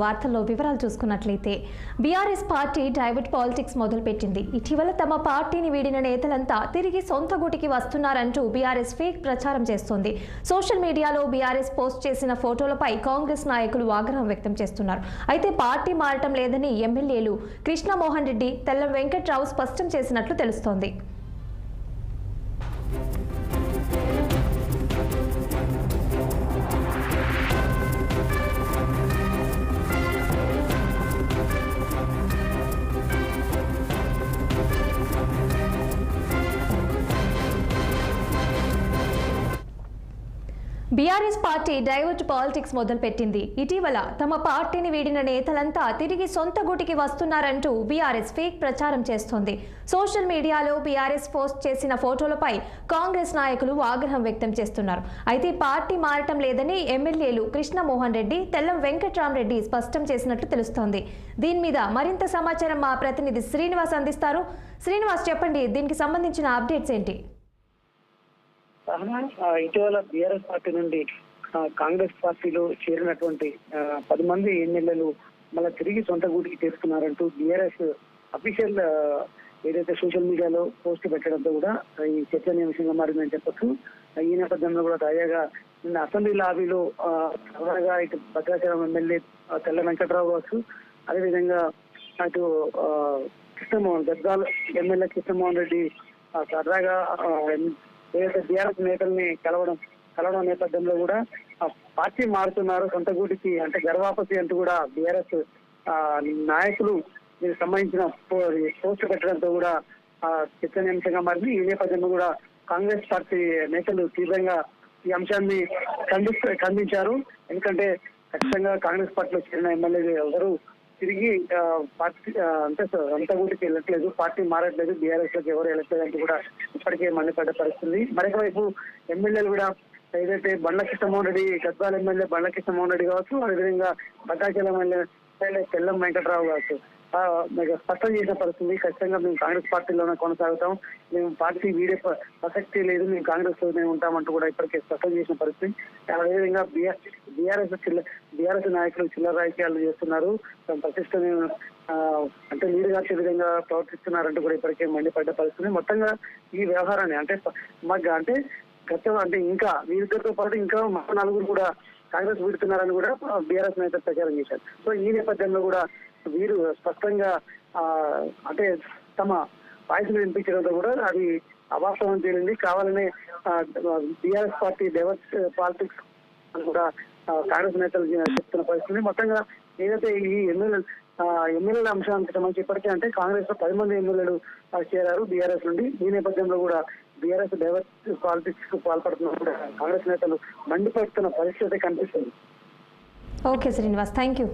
వార్తల్లో వివరాలు చూసుకున్నట్లయితే బీఆర్ఎస్ పార్టీ డైవర్ట్ పాలిటిక్స్ మొదలుపెట్టింది. ఇటీవల తమ పార్టీని వీడిన నేతలంతా తిరిగి సొంత గూటికి వస్తున్నారంటూ బీఆర్ఎస్ ఫేక్ ప్రచారం చేస్తోంది. సోషల్ మీడియాలో బీఆర్ఎస్ పోస్ట్ చేసిన ఫోటోలపై కాంగ్రెస్ నాయకులు ఆగ్రహం వ్యక్తం చేస్తున్నారు. అయితే పార్టీ మారటం లేదని ఎమ్మెల్యేలు కృష్ణమోహన్ రెడ్డి, తెల్లం వెంకట్రావు స్పష్టం చేసినట్లు తెలుస్తోంది. బీఆర్ఎస్ పార్టీ డైవర్ట్ పాలిటిక్స్ మొదలుపెట్టింది. ఇటీవల తమ పార్టీని వీడిన నేతలంతా తిరిగి సొంత గూటికి వస్తున్నారంటూ బీఆర్ఎస్ ఫేక్ ప్రచారం చేస్తోంది. సోషల్ మీడియాలో బీఆర్ఎస్ పోస్ట్ చేసిన ఫోటోలపై కాంగ్రెస్ నాయకులు ఆగ్రహం వ్యక్తం చేస్తున్నారు. అయితే పార్టీ మారటం లేదని ఎమ్మెల్యేలు కృష్ణమోహన్ రెడ్డి, తెల్లం వెంకట్రామరెడ్డి స్పష్టం చేసినట్లు తెలుస్తోంది. దీని మీద మరింత సమాచారం మా ప్రతినిధి శ్రీనివాస్ అందిస్తారు. శ్రీనివాస్, చెప్పండి, దీనికి సంబంధించిన అప్డేట్స్ ఏంటి? ఇటీవల బీఆర్ఎస్ పార్టీ నుండి కాంగ్రెస్ పార్టీలో చేరినటువంటి 10 మంది ఎమ్మెల్యేలు మళ్ళీ తిరిగి సొంత గూటికి చేరుకున్నారంటూ బీఆర్ఎస్ అఫీషియల్ ఏదైతే సోషల్ మీడియాలో పోస్ట్ పెట్టడంతో కూడా ఈ చర్చనీయాంశంగా మారిందని చెప్పొచ్చు. ఈ నేపథ్యంలో కూడా తాజాగా నిన్న అసెంబ్లీ లాబీలో సరదాగా ఇటు భద్రాచలం ఎమ్మెల్యే తెల్ల వెంకట్రావు కావచ్చు, అదేవిధంగా అటు గద్వాల ఎమ్మెల్యే కృష్ణమోహన్ రెడ్డి సరదాగా ఏదైతే బీఆర్ఎస్ నేతల్ని కలవడం నేపథ్యంలో కూడా పార్టీ మారుతున్నారు సొంత గూటికి అంటే గర్వాపసి అంటూ కూడా బీఆర్ఎస్ నాయకులు దీనికి సంబంధించిన పోస్ట్ పెట్టడంతో కూడా చర్చనీయాంశంగా మారింది. ఈ నేపథ్యంలో కూడా కాంగ్రెస్ పార్టీ నేతలు తీవ్రంగా ఈ అంశాన్ని ఖండించారు. ఎందుకంటే ఖచ్చితంగా కాంగ్రెస్ పార్టీలో చేరిన ఎమ్మెల్యేలు ఎవరు తిరిగి పార్టీ అంటే సొంత గూటికి వెళ్ళట్లేదు, పార్టీ మారట్లేదు, బీఆర్ఎస్ లోకి ఎవరు వెళ్ళట్లేదు అంటూ కూడా ఇప్పటికే మండిపడ్డ పరిస్థితుంది. మరొక వైపు ఎమ్మెల్యేలు కూడా ఏదైతే బండ్ల కృష్ణమోహన్ రెడ్డి, గద్వాల ఎమ్మెల్యే బండ్ల కృష్ణమోహన్ రెడ్డి కావచ్చు, అదేవిధంగా భద్రాచలం ఎమ్మెల్యే తెల్లం వెంకట్రావు కావచ్చు స్పష్టం చేసిన పరిస్థితి. ఖచ్చితంగా మేము కాంగ్రెస్ పార్టీలోనే కొనసాగుతాం, మేము పార్టీ వీడే ప్రసక్తి లేదు, మేము కాంగ్రెస్ లోనే ఉంటామంటూ కూడా ఇప్పటికే స్పష్టం చేసిన పరిస్థితి. అదేవిధంగా బీఆర్ఎస్ నాయకులు చిల్లర రాజకీయాలు చేస్తున్నారు, ప్రతిష్టని అంటే నీరు గార్చే విధంగా ప్రవర్తిస్తున్నారంటూ కూడా ఇప్పటికే మండిపడ్డ పరిస్థితి. మొత్తంగా ఈ వ్యవహారాన్ని అంటే గతం అంటే ఇంకా వీరిద్దరితో పాటు ఇంకా మరో 4 కూడా కాంగ్రెస్ వీడుతున్నారని కూడా బీఆర్ఎస్ నేతలు ప్రచారం చేశారు. సో ఈ నేపథ్యంలో కూడా వీరు స్పష్టంగా అంటే తమ వాయిస్ను వినిపించడంతో కూడా అది అవాస్తవం తేలింది. కావాలనే బీఆర్ఎస్ పార్టీ డైవర్ట్ పాలిటిక్స్ అని కూడా కాంగ్రెస్ నేతలు చెప్తున్న పరిస్థితి. మొత్తంగా ఏదైతే ఈ ఎమ్మెల్యేల అంశానికి సంబంధించి ఇప్పటికే అంటే కాంగ్రెస్ లో 10 మంది ఎమ్మెల్యేలు చేరారు బీఆర్ఎస్ నుండి. ఈ నేపథ్యంలో కూడా బీఆర్ఎస్ డైవర్ట్ పాలిటిక్స్ కు పాల్పడుతున్న కూడా కాంగ్రెస్ నేతలు మండిపడుతున్న పరిస్థితి కనిపిస్తుంది. Okay Srinivas, thank you.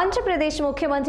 Andhra Pradesh ముఖ్యమంత్రి